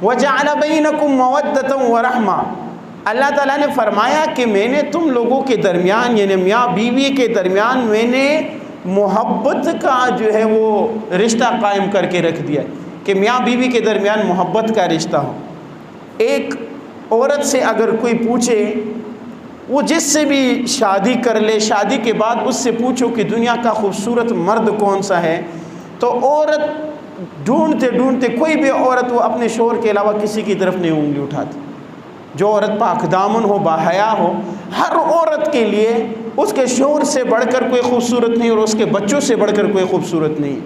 وَجَعَلَ بَيْنَكُمْ مَوَدَّةً وَرَحْمَةً، اللہ تعالیٰ نے فرمایا کہ میں نے تم لوگوں کے درمیان یعنی میاں بیوی کے درمیان میں نے محبت کا جو ہے وہ رشتہ قائم کر کے رکھ دیا کہ میاں بیوی کے درمیان محبت کا رشتہ ہو۔ ایک عورت سے اگر کوئی پوچھے، وہ جس سے بھی شادی کر لے، شادی کے بعد اس سے پوچھو کہ دنیا کا خوبصورت مرد کون سا ہے، تو عورت ڈھونڈتے ڈھونڈتے کوئی بھی عورت وہ اپنے شوہر کے علاوہ کسی کی طرف نہیں انگلی اٹھاتی۔ جو عورت پاک دامن ہو، باحیا ہو، ہر عورت کے لیے اس کے شوہر سے بڑھ کر کوئی خوبصورت نہیں اور اس کے بچوں سے بڑھ کر کوئی خوبصورت نہیں،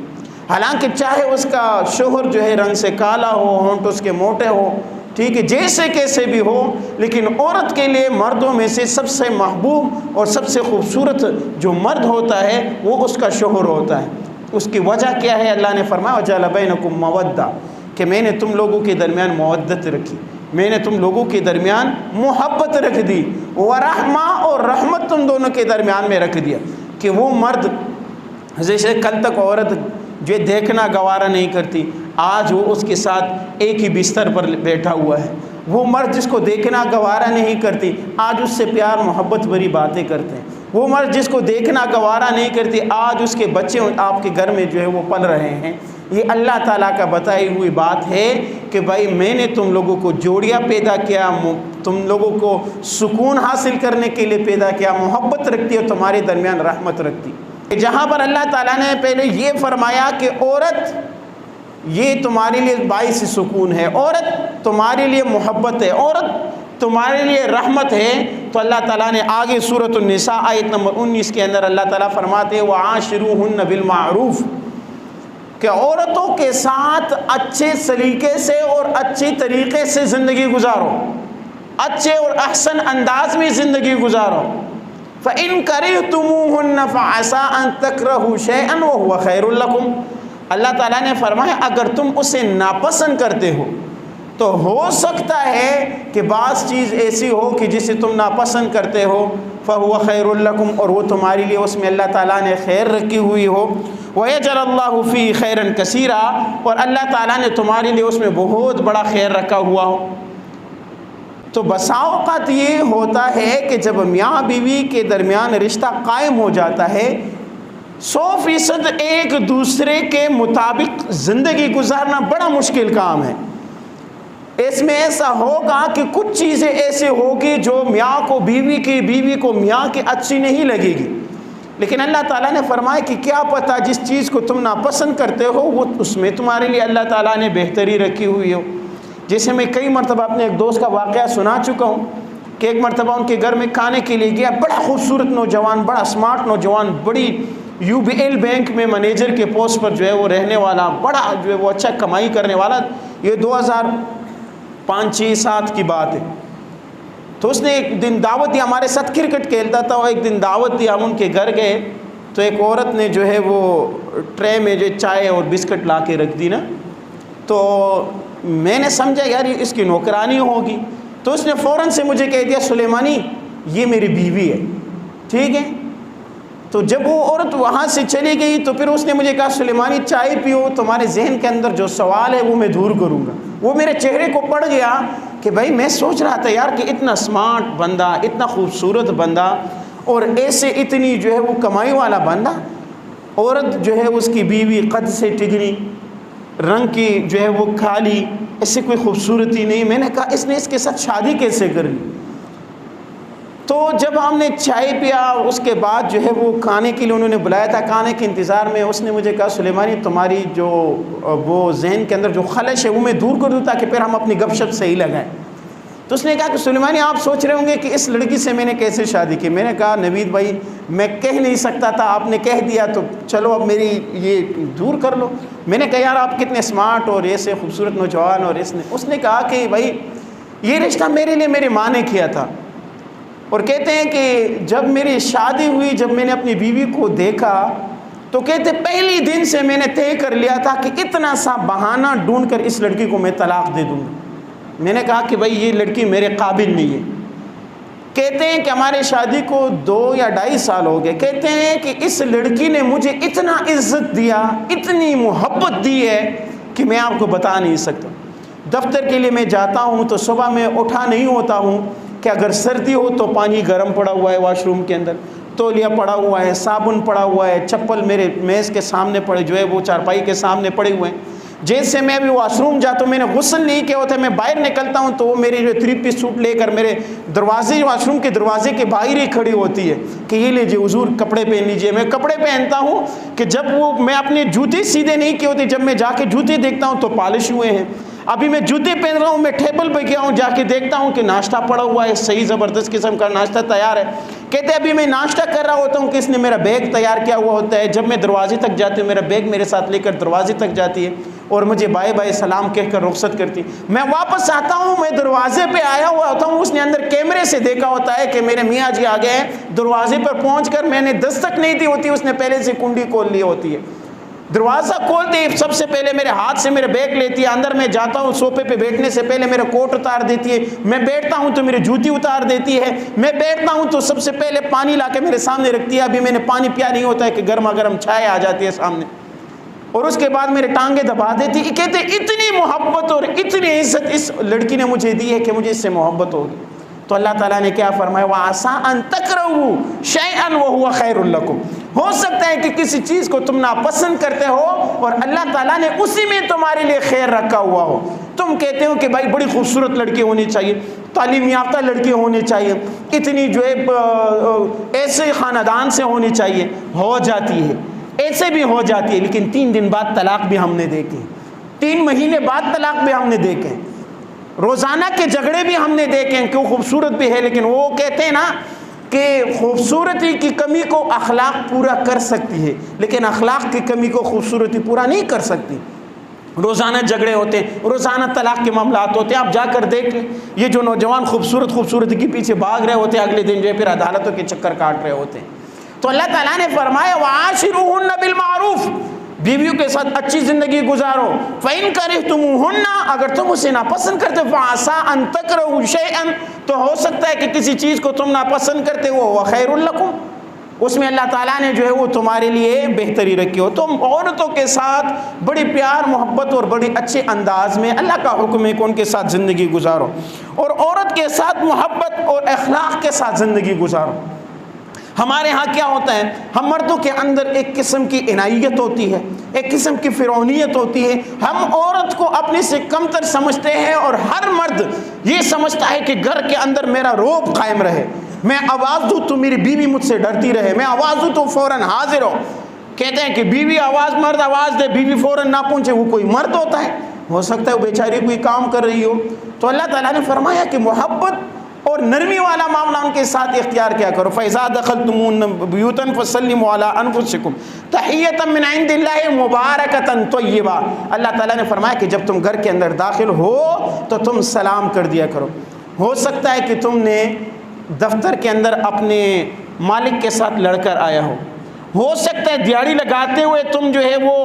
حالانکہ چاہے اس کا شوہر جو ہے رنگ سے کالا ہو، ہونٹ اس کے موٹے ہو، ٹھیک ہے، جیسے کیسے بھی ہو، لیکن عورت کے لیے مردوں میں سے سب سے محبوب اور سب سے خوبصورت جو مرد ہوتا ہے وہ اس کا شوہر ہوتا ہے۔ اس کی وجہ کیا ہے؟ اللہ نے فرمایا وَجَعَلَ بَيْنَكُمْ مَوَدَّةً، کہ میں نے تم لوگوں کے درمیان مودت رکھی، میں نے تم لوگوں کے درمیان محبت رکھ دی، ورحمہ، اور رحمت تم دونوں کے درمیان میں رکھ دیا کہ وہ مرد جیسے کل تک عورت جو دیکھنا گوارا نہیں کرتی، آج وہ اس کے ساتھ ایک ہی بستر پر بیٹھا ہوا ہے۔ وہ مرد جس کو دیکھنا گوارا نہیں کرتی، آج اس سے پیار محبت بھری باتیں کرتے ہیں۔ وہ مرد جس کو دیکھنا گوارا نہیں کرتی، آج اس کے بچے آپ کے گھر میں جو ہے وہ پل رہے ہیں۔ یہ اللہ تعالیٰ کا بتائی ہوئی بات ہے کہ بھائی میں نے تم لوگوں کو جوڑیاں پیدا کیا، تم لوگوں کو سکون حاصل کرنے کے لیے پیدا کیا، محبت رکھتی ہے، تمہارے درمیان رحمت رکھتی۔ جہاں پر اللہ تعالیٰ نے پہلے یہ فرمایا کہ عورت یہ تمہارے لیے باعث سکون ہے، عورت تمہارے لیے محبت ہے، عورت تمہارے لیے رحمت ہے، تو اللہ تعالیٰ نے آگے سورۃ النساء آیت نمبر 19 کے اندر اللہ تعالیٰ فرماتے ہیں وَعَاشِرُوهُنَّ بِالْمَعْرُوفِ، کہ عورتوں کے ساتھ اچھے سلیقے سے اور اچھے طریقے سے زندگی گزارو، اچھے اور احسن انداز میں زندگی گزارو۔ فَإِن كَرِهْتُمُوهُنَّ فَعَسَىٰ أَن تَكْرَهُوا شَيْئًا وَهُوَ خَيْرٌ لَكُمْ، اللہ تعالیٰ نے فرمایا اگر تم اسے ناپسند کرتے ہو تو ہو سکتا ہے کہ بعض چیز ایسی ہو کہ جسے تم ناپسند کرتے ہو، فَهُوَ خَيْرٌ لَكُمْ، اور وہ تمہارے لیے اس میں اللہ تعالیٰ نے خیر رکھی ہوئی ہو، وَيَجْعَلَ اللَّهُ فِيهِ خَيْرًا كَثِيرًا، اور اللہ تعالیٰ نے تمہارے لیے اس میں بہت بڑا خیر رکھا ہوا ہو۔ تو بسا اوقات یہ ہوتا ہے کہ جب میاں بیوی کے درمیان رشتہ قائم ہو جاتا ہے، 100% ایک دوسرے کے مطابق زندگی گزارنا بڑا مشکل کام ہے۔ اس میں ایسا ہوگا کہ کچھ چیزیں ایسے ہوگی جو میاں کو بیوی کو میاں کی اچھی نہیں لگے گی، لیکن اللہ تعالیٰ نے فرمایا کہ کیا پتہ جس چیز کو تم ناپسند کرتے ہو وہ اس میں تمہارے لیے اللہ تعالیٰ نے بہتری رکھی ہوئی ہو۔ جیسے میں کئی مرتبہ اپنے ایک دوست کا واقعہ سنا چکا ہوں کہ ایک مرتبہ ان کے گھر میں کھانے کے لیے گیا، بڑا خوبصورت نوجوان، بڑا اسمارٹ نوجوان، بڑی UBL بینک میں مینیجر کے پوسٹ پر جو ہے وہ رہنے والا، بڑا جو ہے وہ اچھا کمائی کرنے والا۔ یہ 2005 6 7 کی بات ہے۔ تو اس نے ایک دن دعوت دی، ہمارے ساتھ کرکٹ کھیلتا تھا، اور ایک دن دعوت دی، ہم ان کے گھر گئے تو ایک عورت نے جو ہے وہ ٹرے میں جو چائے اور بسکٹ لا کے رکھ دی نا، تو میں نے سمجھا یار اس کی نوکرانی ہوگی، تو اس نے فوراً سے مجھے کہہ دیا سلیمانی یہ میری بیوی ہے، ٹھیک ہے۔ تو جب وہ عورت وہاں سے چلی گئی تو پھر اس نے مجھے کہا سلیمانی چائے پیو، تمہارے ذہن کے اندر جو سوال ہے وہ میں دور کروں گا۔ وہ میرے چہرے کو پڑ گیا کہ بھائی میں سوچ رہا تھا یار کہ اتنا اسمارٹ بندہ، اتنا خوبصورت بندہ، اور ایسے اتنی جو ہے وہ کمائی والا بندہ، عورت جو ہے اس کی بیوی قد سے ٹگنی، رنگ کی جو ہے وہ کالی، ایسے کوئی خوبصورتی نہیں۔ میں نے کہا اس نے اس کے ساتھ شادی کیسے کر لی؟ تو جب ہم نے چائے پیا اس کے بعد جو ہے وہ کھانے کے لیے انہوں نے بلایا تھا، کھانے کے انتظار میں اس نے مجھے کہا سلیمانی تمہاری جو وہ ذہن کے اندر جو خلش ہے وہ میں دور کر دوں تاکہ پھر ہم اپنی گپ شپ صحیح لگائیں۔ تو اس نے کہا کہ سلیمانی آپ سوچ رہے ہوں گے کہ اس لڑکی سے میں نے کیسے شادی کی۔ میں نے کہا نوید بھائی میں کہہ نہیں سکتا تھا، آپ نے کہہ دیا تو چلو اب میری یہ دور کر لو۔ میں نے کہا یار آپ کتنے اسمارٹ اور ایسے خوبصورت نوجوان، اور اس نے کہا کہ بھائی یہ رشتہ میرے لیے میری ماں نے کیا تھا، اور کہتے ہیں کہ جب میری شادی ہوئی، جب میں نے اپنی بیوی کو دیکھا تو کہتے پہلی دن سے میں نے طے کر لیا تھا کہ اتنا سا بہانہ ڈھونڈ کر اس لڑکی کو میں طلاق دے دوں گا۔ میں نے کہا کہ بھائی یہ لڑکی میرے قابل نہیں ہے۔ کہتے ہیں کہ ہمارے شادی کو 2 یا 2.5 سال ہو گئے، کہتے ہیں کہ اس لڑکی نے مجھے اتنا عزت دیا، اتنی محبت دی ہے کہ میں آپ کو بتا نہیں سکتا۔ دفتر کے لیے میں جاتا ہوں تو صبح میں اٹھا نہیں ہوتا ہوں کہ اگر سردی ہو تو پانی گرم پڑا ہوا ہے واش روم کے اندر، تولیہ پڑا ہوا ہے، صابن پڑا ہوا ہے، چپل میرے میز کے سامنے پڑے جو ہے وہ چارپائی کے سامنے پڑے ہوئے ہیں۔ جیسے میں بھی واش روم جاتا ہوں، میں نے غسل نہیں کیا ہوتا ہے، میں باہر نکلتا ہوں تو وہ میری جو 3 پیس سوٹ لے کر میرے دروازے، واش روم کے دروازے کے باہر ہی کھڑی ہوتی ہے کہ یہ لیجیے حضور کپڑے پہن لیجیے۔ میں کپڑے پہنتا ہوں کہ جب وہ میں اپنے جوتے سیدھے نہیں کیے ہوتے، جب میں جا کے جوتے دیکھتا ہوں تو پالش ہوئے ہیں۔ ابھی میں جوتے پہن رہا ہوں، میں ٹیبل پہ گیا ہوں، جا کے دیکھتا ہوں کہ ناشتہ پڑا ہوا ہے، صحیح زبردست قسم کا ناشتہ تیار ہے۔ کہتے ہیں ابھی میں ناشتہ کر رہا ہوتا ہوں کہ اس نے میرا بیگ تیار کیا ہوا ہوتا ہے، جب میں دروازے تک جاتی ہوں میرا بیگ میرے ساتھ لے کر دروازے تک جاتی ہے اور مجھے بائے بائے سلام کہہ کر رخصت کرتی۔ میں واپس آتا ہوں، میں دروازے پہ آیا ہوا ہوتا ہوں، اس نے اندر کیمرے سے دیکھا ہوتا ہے کہ میرے میاں جی آ گئے ہیں۔ دروازے پر پہنچ کر میں نے دستک نہیں دی ہوتی، اس نے پہلے سے کنڈی کھول لی ہوتی ہے۔ دروازہ کھولتے ہی سب سے پہلے میرے ہاتھ سے میرے بیگ لیتی ہے، اندر میں جاتا ہوں صوفے پہ بیٹھنے سے پہلے میرا کوٹ اتار دیتی ہے، میں بیٹھتا ہوں تو میری جوتی اتار دیتی ہے، میں بیٹھتا ہوں تو سب سے پہلے پانی لا کے میرے سامنے رکھتی ہے۔ ابھی میں نے پانی پیا نہیں ہوتا ہے کہ گرما گرم چائے آ جاتی ہے سامنے، اور اس کے بعد میرے ٹانگیں دبا دیتی ہے۔ کہتے اتنی محبت اور اتنی عزت اس لڑکی نے مجھے دی ہے کہ مجھے اس سے محبت ہوگی۔ تو اللہ تعالیٰ نے کیا فرمایا، وَعَسَىٰ أَن تَكْرَهُوا شَيْئًا وَهُوَ خَيْرٌ لَكُمْ۔ ہو سکتا ہے کہ کسی چیز کو تم ناپسند کرتے ہو اور اللہ تعالیٰ نے اسی میں تمہارے لیے خیر رکھا ہوا ہو۔ تم کہتے ہو کہ بھائی بڑی خوبصورت لڑکی ہونی چاہیے، تعلیم یافتہ لڑکی ہونی چاہیے، اتنی جو ہے ایسے خاندان سے ہونی چاہیے، ہو جاتی ہے، ایسے بھی ہو جاتی ہے، لیکن 3 دن بعد طلاق بھی ہم نے دیکھے، 3 مہینے بعد طلاق بھی ہم نے دیکھے، روزانہ کے جھگڑے بھی ہم نے دیکھے ہیں کہ وہ خوبصورت بھی ہے، لیکن وہ کہتے ہیں نا کہ خوبصورتی کی کمی کو اخلاق پورا کر سکتی ہے، لیکن اخلاق کی کمی کو خوبصورتی پورا نہیں کر سکتی۔ روزانہ جھگڑے ہوتے ہیں، روزانہ طلاق کے معاملات ہوتے ہیں، آپ جا کر دیکھ لیں، یہ جو نوجوان خوبصورتی کے پیچھے بھاگ رہے ہوتے ہیں، اگلے دن جو ہے پھر عدالتوں کے چکر کاٹ رہے ہوتے ہیں۔ تو اللہ تعالیٰ نے فرمایا وَعَاشِرُوهُنَّ بِالْمَعْرُوفِ، بیویوں کے ساتھ اچھی زندگی گزارو۔ فَإِن كَرِهْتُمُوهُنَّ، اگر تم اسے ناپسند کرتے، فَعَسَىٰ أَن تَكْرَهُوا شَيْئًا، تو ہو سکتا ہے کہ کسی چیز کو تم ناپسند کرتے ہو، وَخَيْرٌ لَكُمْ، اس میں اللہ تعالیٰ نے جو ہے وہ تمہارے لیے بہتری رکھی ہو۔ تم عورتوں کے ساتھ بڑی پیار محبت اور بڑی اچھے انداز میں، اللہ کا حکم ہے کہ ان کے ساتھ زندگی گزارو، اور عورت کے ساتھ محبت اور اخلاق کے ساتھ زندگی گزارو۔ ہمارے ہاں کیا ہوتا ہے، ہم مردوں کے اندر ایک قسم کی عنایت ہوتی ہے، ایک قسم کی فرعونیت ہوتی ہے، ہم عورت کو اپنے سے کمتر سمجھتے ہیں، اور ہر مرد یہ سمجھتا ہے کہ گھر کے اندر میرا رعب قائم رہے، میں آواز دوں تو میری بیوی مجھ سے ڈرتی رہے، میں آواز دوں تو فوراً حاضر ہو۔ کہتے ہیں کہ بیوی آواز، مرد آواز دے، بیوی فوراً نہ پہنچے، وہ کوئی مرد ہوتا ہے؟ ہو سکتا ہے وہ بیچاری کوئی کام کر رہی ہو۔ تو اللہ تعالیٰ نے فرمایا کہ محبت اور نرمی والا معاملہ ان کے ساتھ اختیار کیا کرو۔ فَإِذَا دَخَلْتُمُ بُيُوتًا فَسَلِّمُوا عَلَىٰ أَنفُسِكُمْ تَحِيَّةً مِّنْ عِندِ اللَّهِ مُبَارَكَةً طَيِّبَةً، اللہ تعالیٰ نے فرمایا کہ جب تم گھر کے اندر داخل ہو تو تم سلام کر دیا کرو۔ ہو سکتا ہے کہ تم نے دفتر کے اندر اپنے مالک کے ساتھ لڑ کر آیا ہو سکتا ہے دیہڑی لگاتے ہوئے تم جو ہے وہ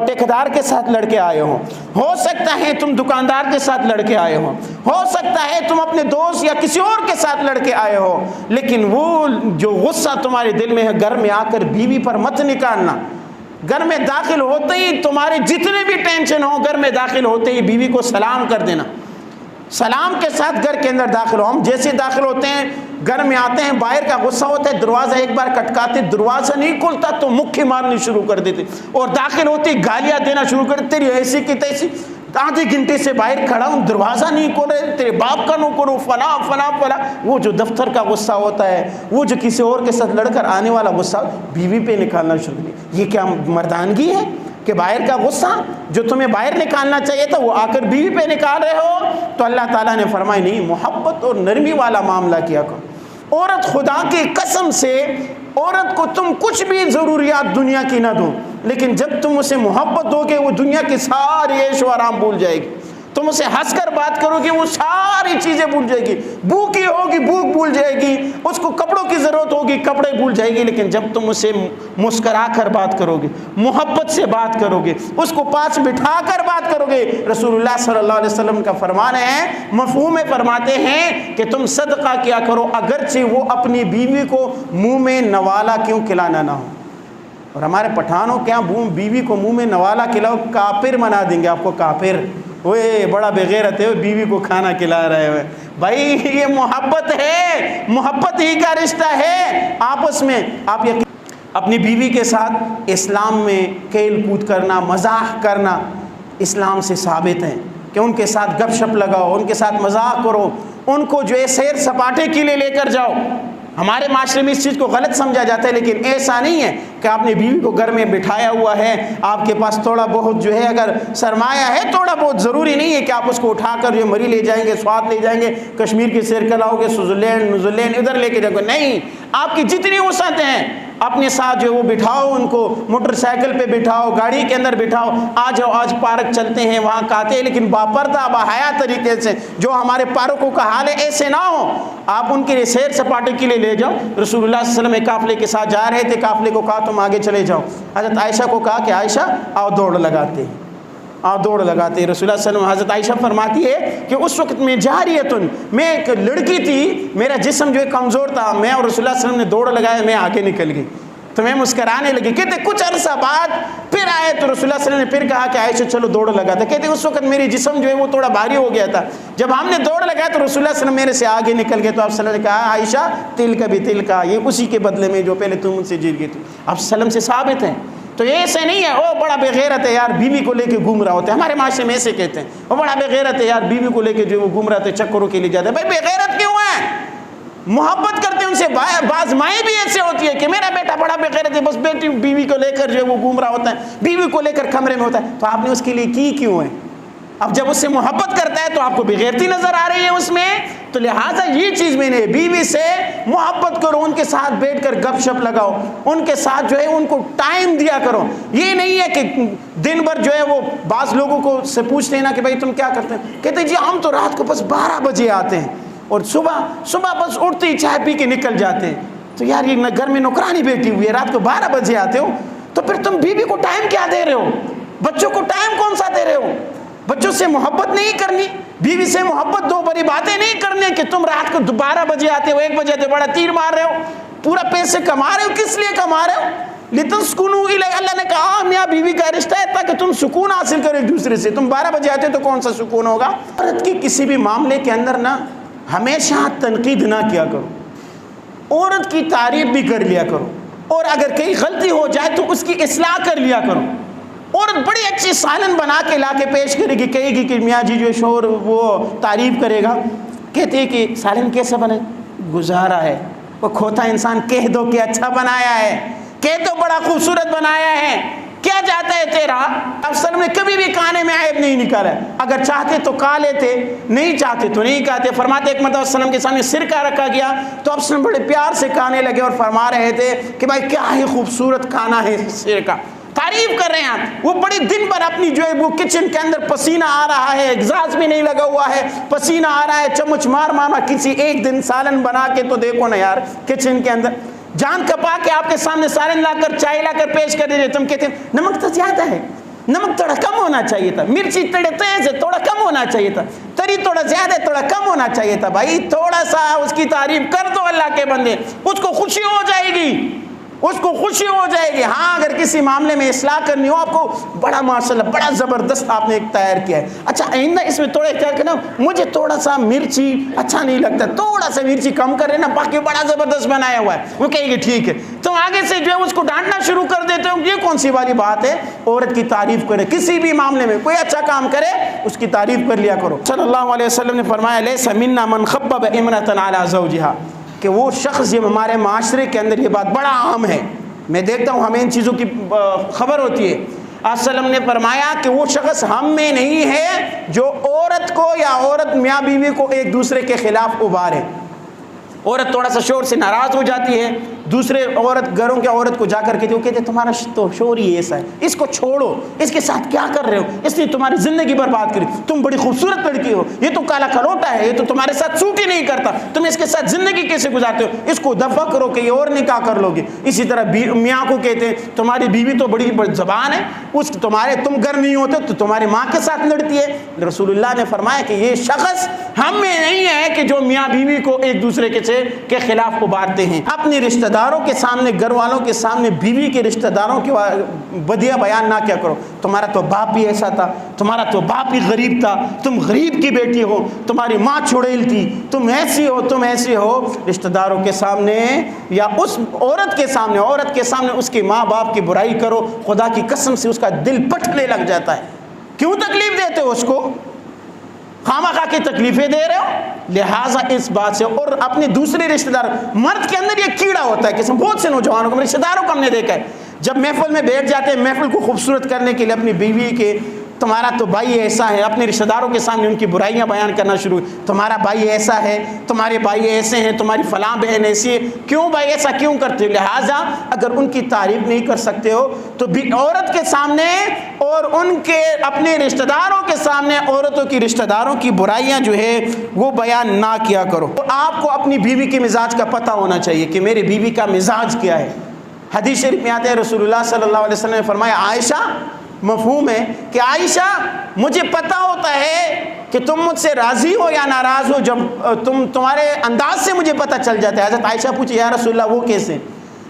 ٹھیکیدار کے ساتھ لڑ کے آئے ہو سکتا ہے تم دکاندار کے ساتھ لڑ کے آئے ہو سکتا ہے تم اپنے دوست یا کسی اور کے ساتھ لڑ کے آئے ہو، لیکن وہ جو غصہ تمہارے دل میں ہے گھر میں آ کر بیوی پر مت نکالنا۔ گھر میں داخل ہوتے ہی تمہارے جتنے بھی ٹینشن ہو، گھر میں داخل ہوتے ہی بیوی کو سلام کر دینا، سلام کے ساتھ گھر کے اندر داخل ہو۔ ہم جیسے داخل ہوتے ہیں، گھر میں آتے ہیں، باہر کا غصہ ہوتا ہے، دروازہ ایک بار کٹکاتے، دروازہ نہیں کھلتا تو مکھی مارنی شروع کر دیتے، اور داخل ہوتے گالیاں دینا شروع کر دیتے، تیری ایسی کی تیسی، آدھے گھنٹے سے باہر کھڑا ہوں، دروازہ نہیں کھول رہے، تیرے باپ کا نو کرو، فلاں فلاں فلاں۔ وہ جو دفتر کا غصہ ہوتا ہے، وہ جو کسی اور کے ساتھ لڑ کر آنے والا غصہ بیوی پہ نکالنا شروع کر، یہ کیا مردانگی ہے کہ باہر کا غصہ جو تمہیں باہر نکالنا چاہیے تھا وہ آ کر بیوی پہ نکال رہے ہو؟ تو اللہ تعالیٰ نے فرمایا نہیں، محبت اور نرمی والا معاملہ کیا کرو۔ عورت خدا کی قسم سے، عورت کو تم کچھ بھی ضروریات دنیا کی نہ دو، لیکن جب تم اسے محبت دو گے وہ دنیا کی ساری عیش و آرام بھول جائے گی۔ تم اسے ہنس کر بات کرو گے وہ ساری چیزیں بھول جائے گی، بھوکی ہوگی بھوک بھول جائے گی، اس کو کپڑوں کی ضرورت ہوگی کپڑے بھول جائے گی، لیکن جب تم اسے مسکرا کر بات کرو گے، محبت سے بات کرو گے، اس کو پاس بٹھا کر بات کرو گے، رسول اللہ صلی اللہ علیہ وسلم کا فرمان ہے، مفہوم میں فرماتے ہیں کہ تم صدقہ کیا کرو اگرچہ وہ اپنی بیوی کو منہ میں نوالا کیوں کھلانا نہ ہو۔ اور ہمارے پٹھانوں کے یہاں بیوی کو منہ میں نوالا کھلاؤ کافر بنا دیں گے آپ کو، کافر، وہ بڑا بغیرت ہے، بیوی کو کھانا کھلا رہے ہوئے. بھائی یہ محبت ہے، محبت ہی کا رشتہ ہے آپس میں. آپ اپنی بیوی کے ساتھ اسلام میں کھیل کود کرنا، مزاح کرنا اسلام سے ثابت ہے کہ ان کے ساتھ گپ شپ لگاؤ، ان کے ساتھ مذاق کرو، ان کو جو ہے سیر سپاٹے کے لیے لے کر جاؤ. ہمارے معاشرے میں اس چیز کو غلط سمجھا جاتا ہے، لیکن ایسا نہیں ہے کہ آپ نے بیوی کو گھر میں بٹھایا ہوا ہے، آپ کے پاس تھوڑا بہت جو ہے اگر سرمایہ ہے، تھوڑا بہت، ضروری نہیں ہے کہ آپ اس کو اٹھا کر جو مری لے جائیں گے، سوات لے جائیں گے، کشمیر کی سیر کراؤ گے، سوئٹزرلینڈ نیوزیلینڈ ادھر لے کے جاؤ گے. نہیں، آپ کی جتنی وسعت ہیں اپنے ساتھ جو وہ بٹھاؤ، ان کو موٹر سائیکل پہ بٹھاؤ، گاڑی کے اندر بٹھاؤ، آ جاؤ آج پارک چلتے ہیں، وہاں کھاتے ہیں، لیکن باپردہ باحیا طریقے سے. جو ہمارے پارکوں کا حال ہے ایسے نہ ہو. آپ ان کے لیے سیر سپاٹے کے لیے لے جاؤ. رسول اللہ صلی اللہ علیہ وسلم ایک قافلے کے ساتھ جا رہے تھے، قافلے کو کہا تم آگے چلے جاؤ. حضرت عائشہ کو کہا کہ عائشہ آؤ دوڑ لگاتے ہیں، آؤ دوڑ لگاتے ہیں. رسول اللہ صلی اللہ علیہ وسلم، حضرت عائشہ فرماتی ہے کہ اس وقت میں جاریتن، میں ایک لڑکی تھی، میرا جسم جو ہے کمزور تھا، میں اور رسول اللہ صلی اللہ علیہ وسلم نے دوڑ لگایا، میں آگے نکل گئی. تو میں مسکرانے لگی. کہتے کچھ عرصہ بعد پھر آئے تو رسول اللہ صلی اللہ علیہ وسلم نے پھر کہا کہ عائشہ چلو دوڑ لگاتا. کہتے اس وقت میری جسم جو ہے وہ تھوڑا بھاری ہو گیا تھا. جب ہم نے دوڑ لگایا تو رسول اللہ صلی اللہ علیہ وسلم میرے سے آگے نکل گئے. تو آپ صلی اللہ علیہ وسلم نے کہا عائشہ تل کا بھی تل کا، یہ اسی کے بدلے میں جو پہلے تم مجھ سے جیت گئی تھی. آپ صلی اللہ علیہ وسلم سے ثابت ہیں. تو یہ ایسے نہیں ہے وہ بڑا بغیرت ہے یار بیوی کو لے کے گھوم رہا ہوتا ہے. ہمارے معاشرے میں ایسے کہتے ہیں وہ بڑا بغیرت ہے یار بیوی کو لے کے جو وہ گھوم رہا ہے، چکروں کے لیے جاتا ہے. بھائی بغیرت کیوں ہے؟ محبت کرتے ہیں ان سے. بعض مائیں بھی ایسے ہوتی ہے کہ میرا بیٹا بڑا بغیرت ہے، بس بیٹی بیوی کو لے کر جو ہے وہ گھوم رہا ہوتا ہے، بیوی کو لے کر کمرے میں ہوتا ہے. تو آپ نے اس کے لیے کی کیوں ہے؟ اب جب اس سے محبت کرتا ہے تو آپ کو بغیرتی نظر آ رہی ہے اس میں. تو لہٰذا یہ چیز میں نے بیوی سے محبت کرو، ان کے ساتھ بیٹھ کر گپ شپ لگاؤ، ان کے ساتھ جو ہے ان کو ٹائم دیا کرو. یہ نہیں ہے کہ دن بھر جو ہے وہ بعض لوگوں کو سے پوچھتے ہیں نا کہ بھائی تم کیا کرتے ہیں، کہتے ہیں جی ہم تو رات کو بس 12 بجے آتے ہیں اور صبح بس اٹھتے ہی چائے پی کے نکل جاتے ہیں. تو یار یہ گھر میں نوکرانی بیٹھی ہوئی ہے، رات کو 12 بجے آتے ہو، تو پھر تم بیوی کو ٹائم کیا دے رہے ہو؟ بچوں کو ٹائم کون سا دے رہے ہو؟ بچوں سے محبت نہیں کرنی، بیوی سے محبت، دو بڑی باتیں نہیں کرنی کہ تم رات کو 12 بجے آتے ہو، 1 بجے آتے ہو، بڑا تیر مار رہے ہو، پورا پیسے کما رہے ہو. کس لیے کما رہے ہو؟ لتسکنوا الیہ. اللہ نے کہا میاں بیوی کا رشتہ ہے تاکہ تم سکون حاصل کرو ایک دوسرے سے. تم 12 بجے آتے ہو تو کون سا سکون ہوگا؟ عورت کی کسی بھی معاملے کے اندر نا ہمیشہ تنقید نہ کیا کرو، عورت کی تعریف بھی کر لیا کرو، اور اگر کہیں غلطی ہو جائے تو اس کی اصلاح کر لیا کرو. عورت بڑی اچھی سالن بنا کے لا کے پیش کرے گی، کہے گی کہ میاں جی جو شوہر وہ تعریف کرے گا، کہتے ہیں کہ سالن کیسے بنے؟ گزارا ہے. وہ کھوتا انسان کہہ دو کہ اچھا بنایا ہے، کہہ دو بڑا خوبصورت بنایا ہے، کیا جاتا ہے تیرا؟ افسر نے کبھی بھی کھانے میں عیب نہیں نکالا. اگر چاہتے تو کھا لیتے، نہیں چاہتے تو نہیں کھاتے. فرماتے ایک مرتبہ وسلم کے سامنے سرکہ رکھا گیا تو افسر بڑے پیار سے کھانے لگے اور فرما رہے تھے کہ بھائی کیا ہی خوبصورت کھانا ہے سرکہ، تعریف کر رہے ہیں. وہ بڑی دن بھر اپنی جو ہے وہ کچن کے اندر پسینہ آ رہا ہے، ایگزاس بھی نہیں لگا ہوا ہے، پسینہ آ رہا ہے، چمچ مار مارا. کسی ایک دن سالن بنا کے تو دیکھو نا یار، کچن کے اندر جان کپا کے آپ کے سامنے سالن لا کر چائے لا کر پیش کر دیتے. تم کہتے ہیں نمک تو زیادہ ہے، نمک تھوڑا کم ہونا چاہیے تھا، مرچی تھوڑے تیز ہے تھوڑا کم ہونا چاہیے تھا، تری تھوڑا زیادہ ہے تھوڑا کم ہونا چاہیے تھا. بھائی تھوڑا سا اس کی تعریف کر دو اللہ کے بندے، اس کو خوشی ہو جائے گی، اس کو خوشی ہو جائے گی. ہاں اگر کسی معاملے میں اصلاح کرنی ہو آپ کو، بڑا ماشاءاللہ بڑا زبردست آپ نے ایک تیار کیا ہے، اچھا آئندہ اس میں تھوڑا کیا کرنا، مجھے تھوڑا سا مرچی اچھا نہیں لگتا، تھوڑا سا مرچی کم کر لینا، باقی بڑا زبردست بنایا ہوا ہے. وہ کہے گی ٹھیک ہے. تو آگے سے جو ہے اس کو ڈانٹنا شروع کر دیتے ہو. یہ کون سی والی بات ہے؟ عورت کی تعریف کرے، کسی بھی معاملے میں کوئی اچھا کام کرے اس کی تعریف کر لیا کرو. صلی اللہ علیہ وسلم نے فرمایا لیس منا من خبب امرأة علی زوجہا، کہ وہ شخص، یہ ہمارے معاشرے کے اندر یہ بات بڑا عام ہے، میں دیکھتا ہوں ہمیں ان چیزوں کی خبر ہوتی ہے. آپ صلی اللہ علیہ وسلم نے فرمایا کہ وہ شخص ہم میں نہیں ہے جو عورت کو یا عورت میاں بیوی کو ایک دوسرے کے خلاف ابھارے. عورت تھوڑا سا شور سے ناراض ہو جاتی ہے، دوسرے عورت گھروں کے عورت کو جا کر کے وہ کہتے ہیں تمہارا تو شور ہی ایسا ہے، اس کو چھوڑو، اس کے ساتھ کیا کر رہے ہو، اس نے تمہاری زندگی برباد کری، تم بڑی خوبصورت لڑکی ہو، یہ تو کالا کلوٹا ہے، یہ تو تمہارے ساتھ سوٹ ہی نہیں کرتا، تم اس کے ساتھ زندگی کیسے گزارتے ہو، اس کو دفع کرو کہ یہ اور نکاح کر لو گے. اسی طرح میاں کو کہتے ہیں تمہاری بیوی تو بڑی زبان ہے، تم گھر نہیں ہوتے تو تمہاری ماں کے ساتھ لڑتی ہے. رسول اللہ نے فرمایا کہ یہ شخص ہم میں نہیں ہے کہ جو میاں بیوی کو ایک دوسرے کے خلاف ابھارتے ہیں. اپنے رشتہ داروں کے سامنے، گھر والوں کے سامنے بیوی کے رشتہ داروں کے بدیہ بیان نہ کیا کرو، تمہارا تو باپ بھی ایسا تھا، تمہارا تو باپ ہی غریب تھا، تم غریب کی بیٹی ہو، تمہاری ماں چھڑیل تھی، تم ایسی ہو، تم ایسی ہو۔ رشتہ داروں کے سامنے یا اس عورت کے سامنے اس کے ماں باپ کی برائی کرو، خدا کی قسم سے اس کا دل پھٹنے لگ جاتا ہے۔ کیوں تکلیف دیتے ہو اس کو؟ خامخواہ کی تکلیفیں دے رہے ہو۔ لہٰذا اس بات سے، اور اپنے دوسرے رشتہ دار، مرد کے اندر یہ کیڑا ہوتا ہے کہ بہت سے نوجوانوں کو، رشتہ داروں کو ہم نے دیکھا ہے، جب محفل میں بیٹھ جاتے ہیں، محفل کو خوبصورت کرنے کے لیے اپنی بیوی کے، تمہارا تو بھائی ایسا ہے، اپنے رشتہ داروں کے سامنے ان کی برائیاں بیان کرنا شروع، تمہارا بھائی ایسا ہے، تمہارے بھائی ایسے ہیں، تمہاری فلاں بہن ایسی ہے، کیوں بھائی ایسا کیوں کرتے ہو؟ لہٰذا اگر ان کی تعریف نہیں کر سکتے ہو تو بھی عورت کے سامنے اور ان کے اپنے رشتہ داروں کے سامنے عورتوں کی رشتہ داروں کی برائیاں جو ہے وہ بیان نہ کیا کرو۔ تو آپ کو اپنی بیوی کے مزاج کا پتہ ہونا چاہیے کہ میری بیوی کا مزاج کیا ہے۔ حدیث شریف میں آتے ہیں، رسول اللہ صلی اللہ علیہ وسلم نے فرمایا، عائشہ، مفہوم ہے کہ عائشہ مجھے پتہ ہوتا ہے کہ تم مجھ سے راضی ہو یا ناراض ہو، جب تمہارے انداز سے مجھے پتہ چل جاتا ہے۔ حضرت عائشہ پوچھی، یا رسول اللہ وہ کیسے؟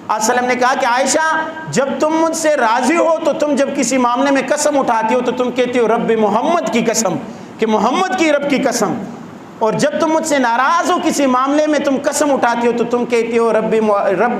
آپ صلی اللہ علیہ وسلم نے کہا کہ عائشہ، جب تم مجھ سے راضی ہو تو تم جب کسی معاملے میں قسم اٹھاتی ہو تو تم کہتی ہو رب محمد کی قسم، کہ محمد کی رب کی قسم، اور جب تم مجھ سے ناراض ہو کسی معاملے میں تم قسم اٹھاتی ہو تو تم کہتی ہو رب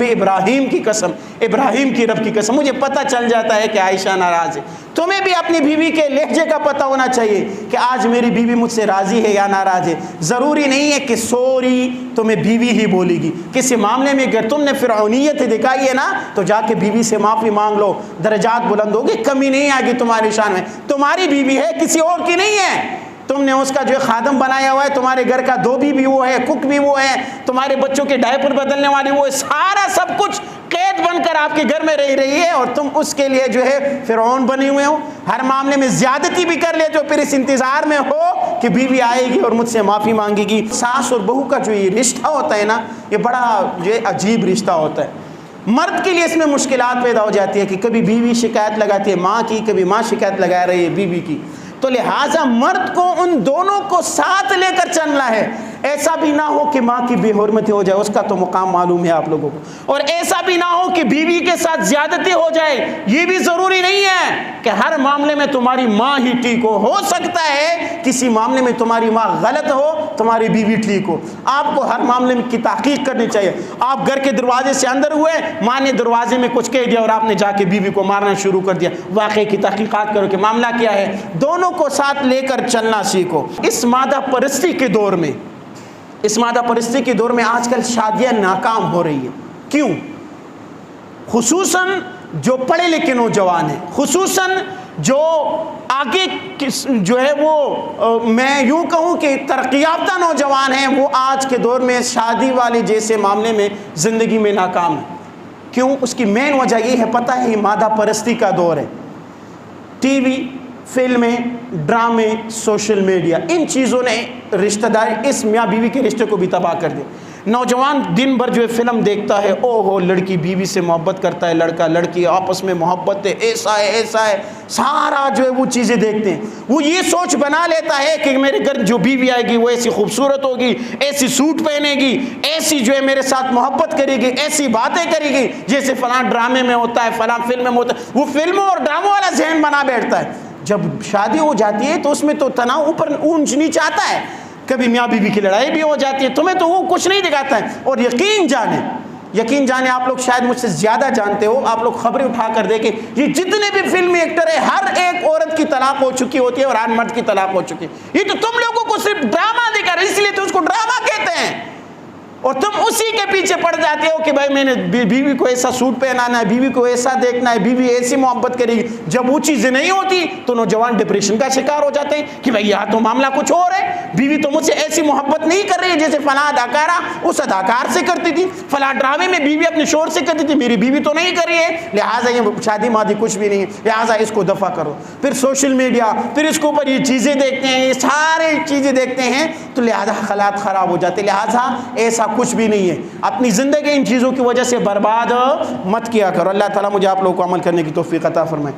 ابراہیم کی قسم، ابراہیم کی رب کی قسم۔ مجھے پتہ چل جاتا ہے کہ عائشہ ناراض ہے۔ تمہیں بھی اپنی بیوی کے لہجے کا پتہ ہونا چاہیے کہ آج میری بیوی مجھ سے راضی ہے یا ناراض ہے۔ ضروری نہیں ہے کہ سوری تمہیں بیوی ہی بولے گی، کسی معاملے میں اگر تم نے فرعونیت دکھائی ہے نا تو جا کے بیوی سے معافی مانگ لو، درجات بلند ہوگی، کمی نہیں آئے گی تمہاری شان میں۔ تمہاری بیوی ہے، کسی اور کی نہیں ہے۔ تم نے اس کا جو خادم بنایا ہوا ہے، تمہارے گھر کا دھوبی بھی وہ ہے، کک بھی وہ ہے، تمہارے بچوں کے ڈائپر بدلنے والی وہ ہے، سارا سب کچھ قید بن کر آپ کے گھر میں رہی ہے، اور تم اس کے لیے جو ہے فرعون بنے ہوئے ہو، ہر معاملے میں زیادتی بھی کر لیتے ہو، پھر اس انتظار میں ہو کہ بیوی آئے گی اور مجھ سے معافی مانگے گی۔ ساس اور بہو کا جو یہ رشتہ ہوتا ہے نا، یہ بڑا جو ہے عجیب رشتہ ہوتا ہے۔ مرد کے لیے اس میں مشکلات پیدا ہو جاتی ہے کہ کبھی بیوی شکایت لگاتی ہے ماں کی، کبھی ماں شکایت لگا رہی ہے بیوی کی، تو لہٰذا مرد کو ان دونوں کو ساتھ لے کر چلنا ہے۔ ایسا بھی نہ ہو کہ ماں کی بے حرمتی ہو جائے، اس کا تو مقام معلوم ہے آپ لوگوں کو، اور ایسا بھی نہ ہو کہ بیوی کے ساتھ زیادتی ہو جائے۔ یہ بھی ضروری نہیں ہے کہ ہر معاملے میں تمہاری ماں ہی ٹھیک ہو سکتا ہے کسی معاملے میں تمہاری ماں غلط ہو، تمہاری بیوی ٹھیک ہو۔ آپ کو ہر معاملے میں کی تحقیق کرنی چاہیے۔ آپ گھر کے دروازے سے اندر ہوئے، ماں نے دروازے میں کچھ کہہ دیا اور آپ نے جا کے بیوی کو مارنا شروع کر دیا، واقعے کی تحقیقات کرو کہ معاملہ کیا ہے، دونوں کو ساتھ لے کر چلنا سیکھو۔ اس مادہ پرستی کے دور میں، آج کل شادیاں ناکام ہو رہی ہیں۔ کیوں؟ خصوصاً جو پڑھے لکھے نوجوان ہیں، خصوصاً جو آگے جو ہے وہ میں یوں کہوں کہ ترقی یافتہ نوجوان ہیں، وہ آج کے دور میں شادی والے جیسے معاملے میں زندگی میں ناکام ہیں۔ کیوں؟ اس کی مین وجہ یہ ہے، پتہ ہے یہ مادہ پرستی کا دور ہے۔ ٹی وی، فلمیں، ڈرامے، سوشل میڈیا، ان چیزوں نے رشتہ داری، اس میاں بیوی کے رشتے کو بھی تباہ کر دیا۔ نوجوان دن بھر جو ہے فلم دیکھتا ہے، او ہو لڑکی بیوی سے محبت کرتا ہے، لڑکا لڑکی آپس میں محبت ہے، ایسا ہے ایسا ہے، سارا جو ہے وہ چیزیں دیکھتے ہیں۔ وہ یہ سوچ بنا لیتا ہے کہ میرے گھر جو بیوی آئے گی وہ ایسی خوبصورت ہوگی، ایسی سوٹ پہنے گی، ایسی جو ہے میرے ساتھ محبت کرے گی، ایسی باتیں کرے گی جیسے فلاں ڈرامے میں ہوتا ہے، فلاں فلم میں ہوتا ہے۔ وہ فلموں اور ڈراموں والا ذہن بنا بیٹھتا ہے۔ جب شادی ہو جاتی ہے تو اس میں تو تناؤ اوپر اونچ نیچ آتا ہے، کبھی میاں بیوی کی لڑائی بھی ہو جاتی ہے، تمہیں تو وہ کچھ نہیں دکھاتا ہے۔ اور یقین جانے آپ لوگ شاید مجھ سے زیادہ جانتے ہو، آپ لوگ خبریں اٹھا کر دیکھیں، یہ جتنے بھی فلمی ایکٹر ہیں ہر ایک عورت کی طلاق ہو چکی ہوتی ہے اور ہر مرد کی طلاق ہو چکی ہے۔ یہ تو تم لوگوں کو صرف ڈرامہ دکھا رہے، اس لیے تو اس کو ڈرامہ کہتے ہیں، اور تم اسی کے پیچھے پڑ جاتے ہو کہ بھائی میں نے بیوی کو ایسا سوٹ پہنانا ہے، بیوی کو ایسا دیکھنا ہے، بیوی ایسی محبت کرے گی۔ جب وہ چیزیں نہیں ہوتی تو نوجوان ڈپریشن کا شکار ہو جاتے ہیں کہ بھائی یہاں تو معاملہ کچھ اور ہے، بیوی تو مجھ سے ایسی محبت نہیں کر رہی ہے جیسے فلاں اداکارہ اس اداکار سے کرتی تھی، فلاں ڈرامے میں بیوی اپنے شوہر سے کرتی تھی، میری بیوی تو نہیں کر رہی ہے، لہٰذا یہ شادی مادی کچھ بھی نہیں ہے، لہٰذا اس کو دفع کرو۔ پھر سوشل میڈیا، پھر اس کے اوپر یہ چیزیں دیکھتے ہیں، یہ سارے چیزیں دیکھتے ہیں، تو لہٰذا حالات خراب ہو جاتے ہیں۔ لہٰذا ایسا کچھ بھی نہیں ہے، اپنی زندگی ان چیزوں کی وجہ سے برباد مت کیا کرو۔ اللہ تعالیٰ مجھے آپ لوگوں کو عمل کرنے کی توفیق عطا فرمائے۔